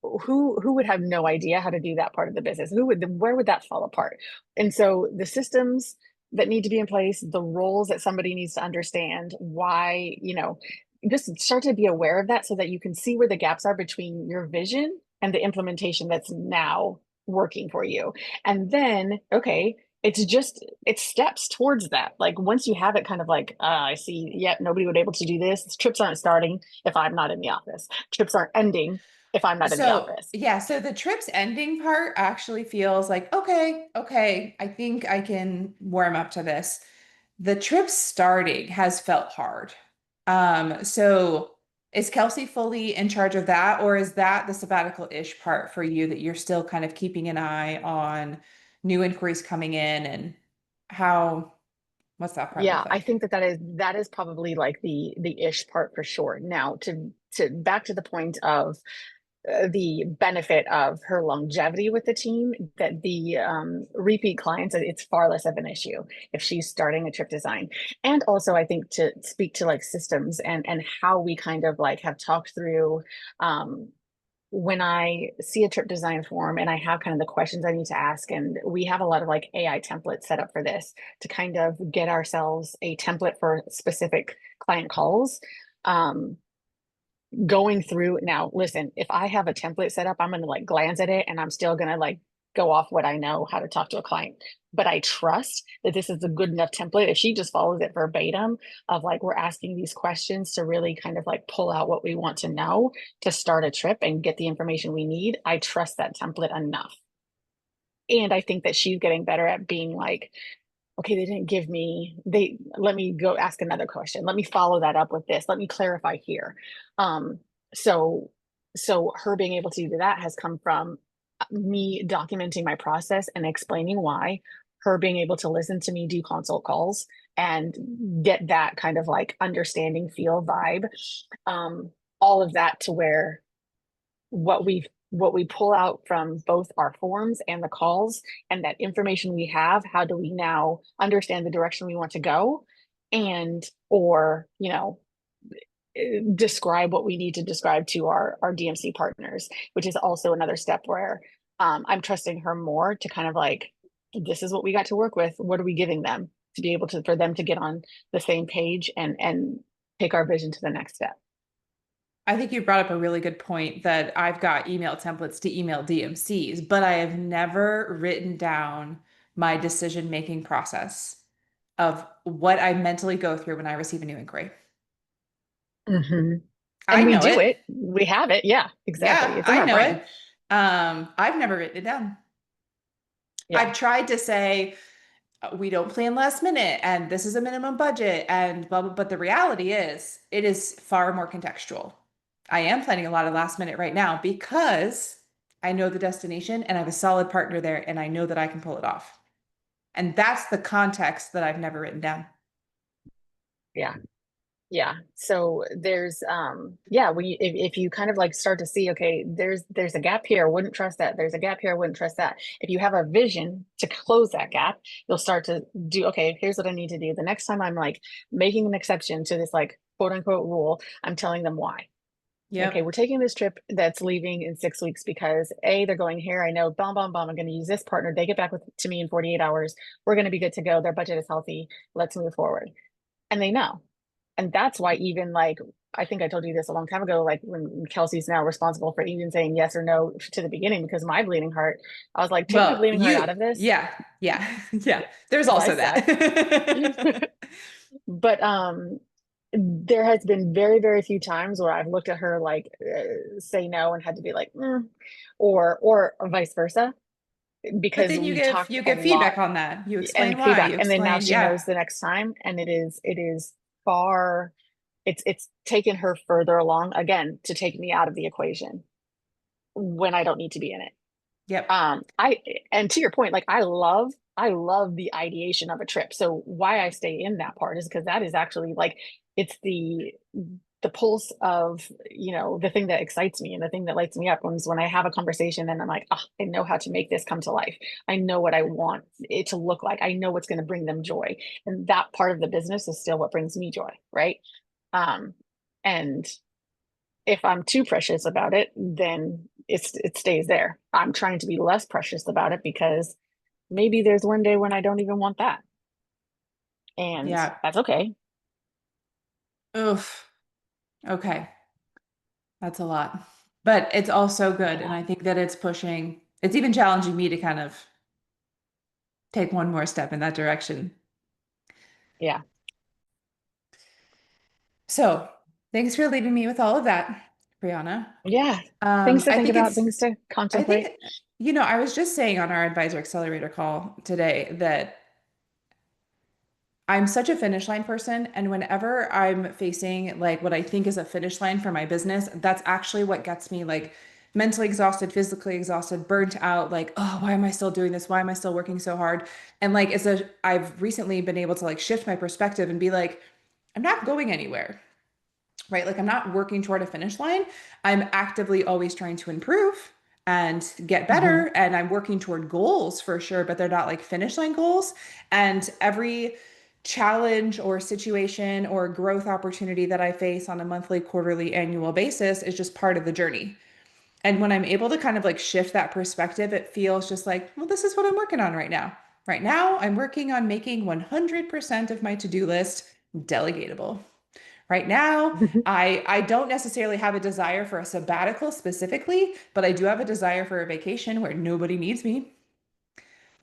who would have no idea how to do that part of the business, where would that fall apart. And so the systems that need to be in place, the roles that somebody needs to understand, why, just start to be aware of that so that you can see where the gaps are between your vision and the implementation that's now working for you. And then, okay, it's steps towards that. Like once you have it kind of like, I see, yep, nobody would be able to do this. Trips aren't starting if I'm not in the office. Trips aren't ending if I'm not in the So, office. yeah, so the trip's ending part actually feels like, okay, okay, I think I can warm up to this. The trip starting has felt hard. So is Kelsey fully in charge of that, or is that the sabbatical-ish part for you that you're still kind of keeping an eye on new inquiries coming in and how, what's that part Yeah, look I like? think that is probably like the ish part for sure. Now to back to the point of the benefit of her longevity with the team, that the repeat clients, it's far less of an issue if she's starting a trip design. And also I think to speak to like systems and how we kind of like have talked through um, when I see a trip design form and I have kind of the questions I need to ask, and we have a lot of like AI templates set up for this to kind of get ourselves a template for specific client calls. Um, Going through now, listen, if I have a template set up, I'm going to like glance at it and I'm still going to like go off what I know how to talk to a client. But I trust that this is a good enough template. If she just follows it verbatim of like, we're asking these questions to really kind of like pull out what we want to know to start a trip and get the information we need, I trust that template enough. And I think that she's getting better at being like, okay, they didn't give me, they let me go ask another question. Let me follow that up with this. Let me clarify here. Um, so so her being able to do that has come from me documenting my process and explaining why, her being able to listen to me do consult calls and get that kind of like understanding, feel, vibe. Um, all of that to where what we've what we pull out from both our forms and the calls and that information we have, how do we now understand the direction we want to go, and or describe what we need to describe to our DMC partners, which is also another step where I'm trusting her more to kind of like, this is what we got to work with. What are we giving them to be able to, for them to get on the same page and take our vision to the next step? I think you brought up a really good point that I've got email templates to email DMCs, but I have never written down my decision-making process of what I mentally go through when I receive a new inquiry. Mm-hmm. I And we know do it. it. We have it. Yeah, exactly. Yeah, It's in I our know brain. it. I've never written it down. Yeah. I've tried to say we don't plan last minute and this is a minimum budget and blah, blah, but the reality is it is far more contextual. I am planning a lot of last minute right now because I know the destination and I have a solid partner there and I know that I can pull it off. And that's the context that I've never written down. Yeah. Yeah. So there's yeah, if you kind of like start to see, okay, there's a gap here, I wouldn't trust that. There's a gap here, I wouldn't trust that. If you have a vision to close that gap, you'll start to do, okay, here's what I need to do. The next time I'm like making an exception to this like quote unquote rule, I'm telling them why. Okay, Yep. we're taking this trip that's leaving in 6 weeks because A, they're going here. I know, bum, bum, bum, I'm going to use this partner. They get back to me in 48 hours. We're going to be good to go. Their budget is healthy. Let's move forward. And they know. And that's why even like, I think I told you this a long time ago, like when Kelsey's now responsible for even saying yes or no to the beginning because my bleeding heart, I was like, take my Well, bleeding heart out of this. yeah, yeah, yeah. There's Because I also suck. that. But there has been very, very few times where I've looked at her like say no and had to be like, or vice versa, But because then we talked you a give lot feedback on that. You and explain why, feedback, you and then now explain, she yeah. knows the next time, and it is far. It's taken her further along again to take me out of the equation when I don't need to be in it. Yep. I and to your point, like I love the ideation of a trip. So why I stay in that part is because that is actually like it's the pulse of the thing that excites me and the thing that lights me up when I have a conversation and I'm like, oh, I know how to make this come to life. I know what I want it to look like. I know what's going to bring them joy. And that part of the business is still what brings me joy, right? Um, and if I'm too precious about it, then it stays there. I'm trying to be less precious about it because maybe there's one day when I don't even want that. And Yeah. that's okay. Oof. Okay. That's a lot. But it's also I good. And know. I think that it's even challenging me to kind of take one more step in that direction. Yeah. So thanks for leaving me with all of that, Brianna. Yeah. Things to I think think about, things to I contemplate. think, I was just saying on our Advisor Accelerator call today that I'm such a finish line person. And whenever I'm facing like what I think is a finish line for my business, that's actually what gets me like mentally exhausted, physically exhausted, burnt out. Like, oh, why am I still doing this? Why am I still working so hard? And like, I've recently been able to like shift my perspective and be like, I'm not going anywhere, right? Like, I'm not working toward a finish line. I'm actively always trying to improve and get Mhm. better. And I'm working toward goals for sure, but they're not like finish line goals. And every challenge or situation or growth opportunity that I face on a monthly, quarterly, annual basis is just part of the journey. And when I'm able to kind of like shift that perspective, it feels just like, well, this is what I'm working on right now. Right now, I'm working on making 100% of my to-do list delegatable. Right now, I don't necessarily have a desire for a sabbatical specifically, but I do have a desire for a vacation where nobody needs me.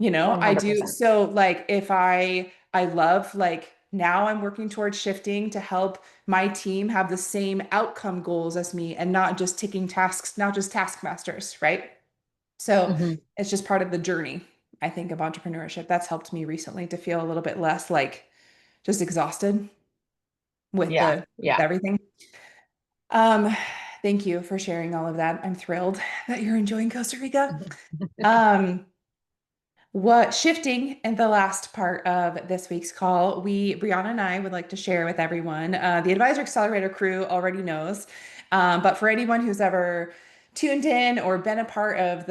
I do. 100%. So like if I love like now I'm working towards shifting to help my team have the same outcome goals as me and not just ticking tasks, not just taskmasters, right? So Mhm. it's just part of the journey, I think, of entrepreneurship. That's helped me recently to feel a little bit less like just exhausted with Yeah. with Yeah. everything. Um, thank you for sharing all of that. I'm thrilled that you're enjoying Costa Rica. Um, what shifting in the last part of this week's call, Brianna and I would like to share with everyone. The Advisor Accelerator crew already knows, but for anyone who's ever tuned in or been a part of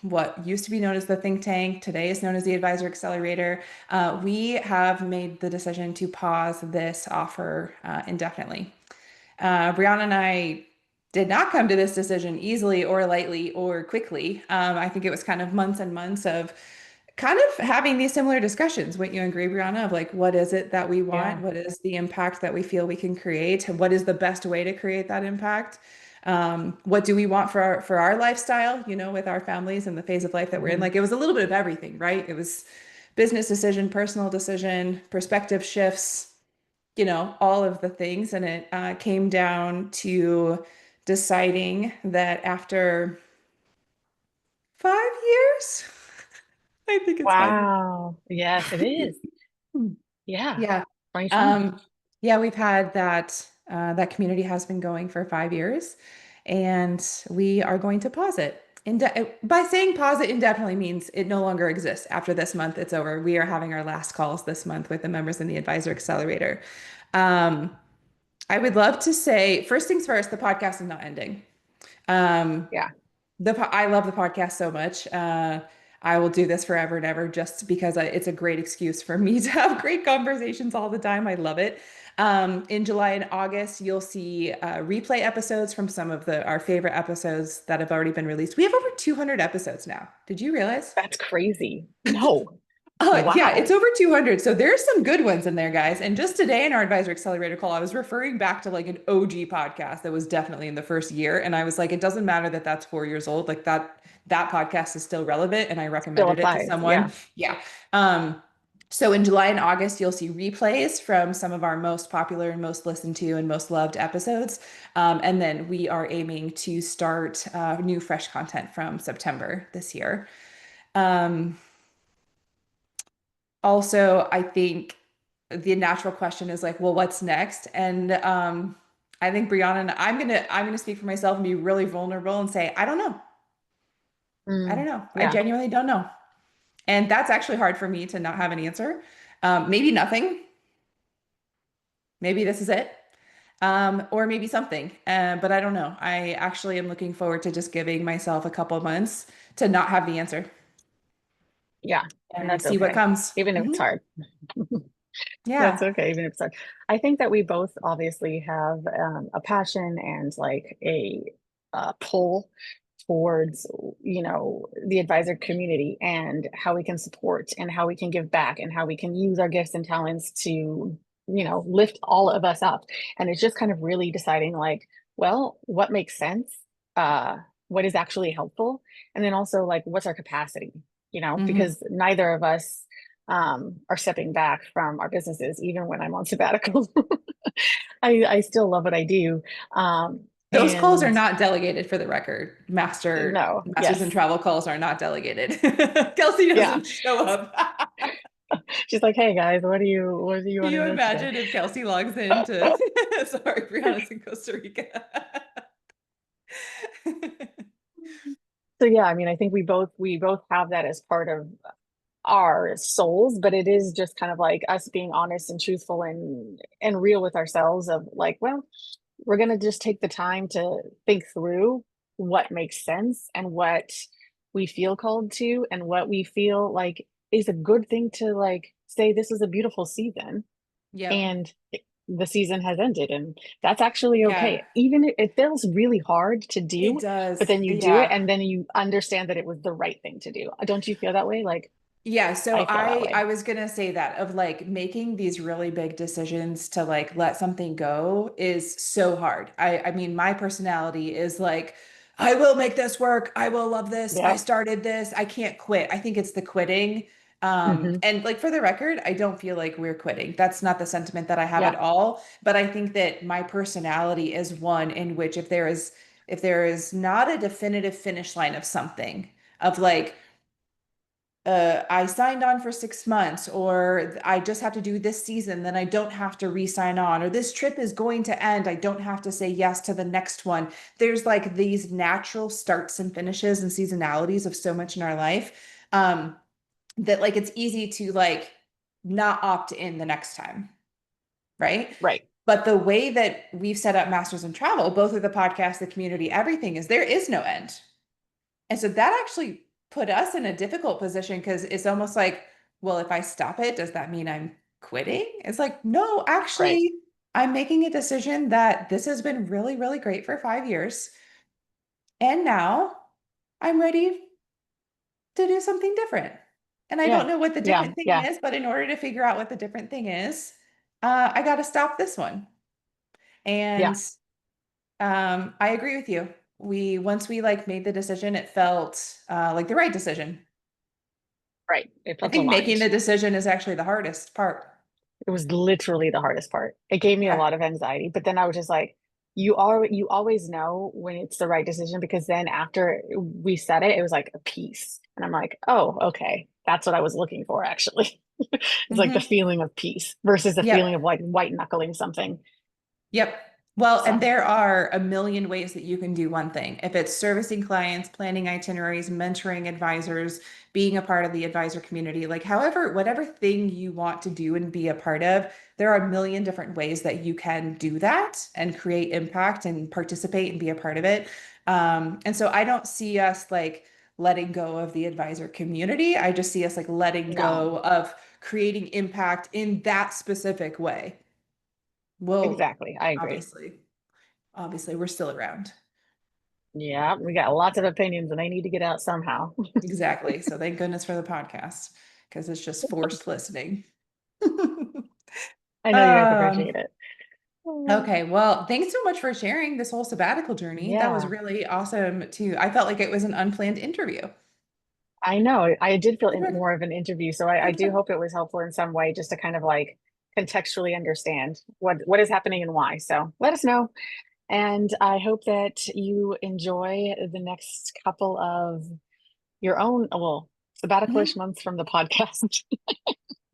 what used to be known as the think tank, today is known as the Advisor Accelerator, we have made the decision to pause this offer indefinitely. Brianna and I did not come to this decision easily or lightly or quickly. I think it was kind of months and months of kind of having these similar discussions. Wouldn't you agree, Brianna, of like, what is it that we want? Yeah. What is the impact that we feel we can create? What is the best way to create that impact? What do we want for our lifestyle, with our families and the phase of life that we're in? Mhm. Like it was a little bit of everything, right? It was business decision, personal decision, perspective shifts, all of the things. And it came down to deciding that after 5 years, I think it's 5 years. Wow. Yes, it is. Yeah. Yeah. 2020. Um, yeah, we've had that community has been going for 5 years, and we are going to pause it. By saying pause it indefinitely means it no longer exists. After this month, it's over. We are having our last calls this month with the members in the Advisor Accelerator. Um, I would love to say, first things first, the podcast is not ending. Um, Yeah. I love the podcast so much. I will do this forever and ever just because it's a great excuse for me to have great conversations all the time. I love it. In July and August, you'll see replay episodes from some of our favorite episodes that have already been released. We have over 200 episodes now. Did you realize? That's crazy. No. Yeah, it's Wow. over 200. So there's some good ones in there, guys. And just today in our Advisor Accelerator call, I was referring back to like an OG podcast that was definitely in the first year. And I was like, it doesn't matter that that's 4 years old. Like that podcast is still relevant. And I Still recommended it to applies. someone. Yeah. Yeah. So in July and August, you'll see replays from some of our most popular and most listened to and most loved episodes. And then we are aiming to start new fresh content from September this year. Um, Also, I think the natural question is like, well, what's next? And I think Brianna and I'm gonna speak for myself and be really vulnerable and say, I don't know. I don't know. I Yeah. genuinely don't know. And that's actually hard for me to not have an answer. Maybe nothing. Maybe this is it. Or maybe something. But I don't know. I actually am looking forward to just giving myself a couple months to not have the answer Yeah. And and that's see what okay. comes. Even if it's Mhm. hard. That's Yeah. okay, even if it's hard. I think that we both obviously have a passion and like a pull towards, the advisor community and how we can support and how we can give back and how we can use our gifts and talents to, lift all of us up. And it's just kind of really deciding like, well, what makes sense? Uh, what is actually helpful? And then also like, what's our capacity? Hmm. Because neither of us are stepping back from our businesses, even when I'm on sabbatical. I still love what I do. Those calls are And not delegated for the record. no, Masters in yes, travel calls are not delegated. Kelsey yeah. doesn't show up. She's like, "Hey guys, what do you Can want to you know today?" imagine if Kelsey logs in to sorry, Brianna's in Costa Rica. So yeah, I mean, I think we both have that as part of our souls, but it is just kind of like us being honest and truthful and real with ourselves of like, well, we're going to just take the time to think through what makes sense and what we feel called to and what we feel like is a good thing to like say this is a beautiful season Yep. and the season has ended and that's actually Yeah, okay. Even if it feels really hard to it do, but does. then you do it Yeah. and then you understand that it was the right thing to do. Don't you feel that way? Like Yeah, so I feel that I way. was gonna say that of like making these really big decisions to like let something go is so hard. I mean, my personality is like, I will make this work. I will love this. I Yep. started this. I can't quit. I think it's the quitting. Hmm. And like for the record, I don't feel like we're quitting. That's not the sentiment that I have at Yeah. all. But I think that my personality is one in which if there is not a definitive finish line of something, of like I signed on for 6 months, or I just have to do this season, then I don't have to re-sign on, or this trip is going to end. I don't have to say yes to the next one. There's like these natural starts and finishes and seasonalities of so much in our life, that like it's easy to like not opt in the next time, right? Right. But the way that we've set up Masters in Travel, both of the podcast, the community, everything is there is no end. And so that actually put us in a difficult position because it's almost like, well, if I stop it, does that mean I'm quitting? It's like, no, Right. actually, I'm making a decision that this has been really, really great for 5 years. And now I'm ready to do something different. And I don't Yeah. know what the Yeah. different thing Yeah. is, but in order to figure out what the different thing is, I got to stop this one. Yeah. And I agree with you. Once we like made the decision, it felt like the right decision. Right. It I felt think aligned. making the decision is actually the hardest part. It was literally the hardest part. It gave me a Yeah. lot of anxiety, but then I was just like, you always know when it's the right decision because then after we said it, it was like a peace. And I'm like, oh, okay. That's what I was looking for, actually. It's like the Hmm. feeling of peace versus the feeling Yep. of like white knuckling something. Yep. Well, and So there are a million ways that you can do one thing. If it's servicing clients, planning itineraries, mentoring advisors, being a part of the advisor community, like however, whatever thing you want to do and be a part of, there are a million different ways that you can do that and create impact and participate and be a part of it. And so I don't see us like letting go of the advisor community. I just see us like letting no, go of creating impact in that specific way. Well, exactly. I agree. obviously, obviously, we're still around. Yeah, we got lots of opinions and I need to get out somehow. Exactly. So thank goodness for the podcast because it's just forced listening. I know you guys Um, appreciate it. okay. Well, thanks so much for sharing this whole sabbatical journey. That was Yeah. really awesome too. I felt like it was an unplanned interview. I know. I did feel more of an interview, so I do hope it was helpful in some way just to kind of like contextually understand what is happening and why. So let us know. And I hope that you enjoy the next couple of your own, well, sabbatical-ish Mhm. months from the podcast.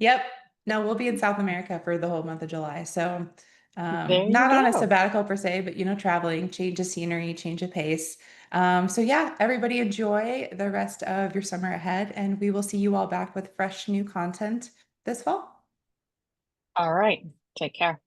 Yep. No, we'll be in South America for the whole month of July. So, There you not on a go. sabbatical per se, but traveling, change of scenery, change of pace. So yeah, everybody enjoy the rest of your summer ahead, and we will see you all back with fresh new content this fall. All right. Take care.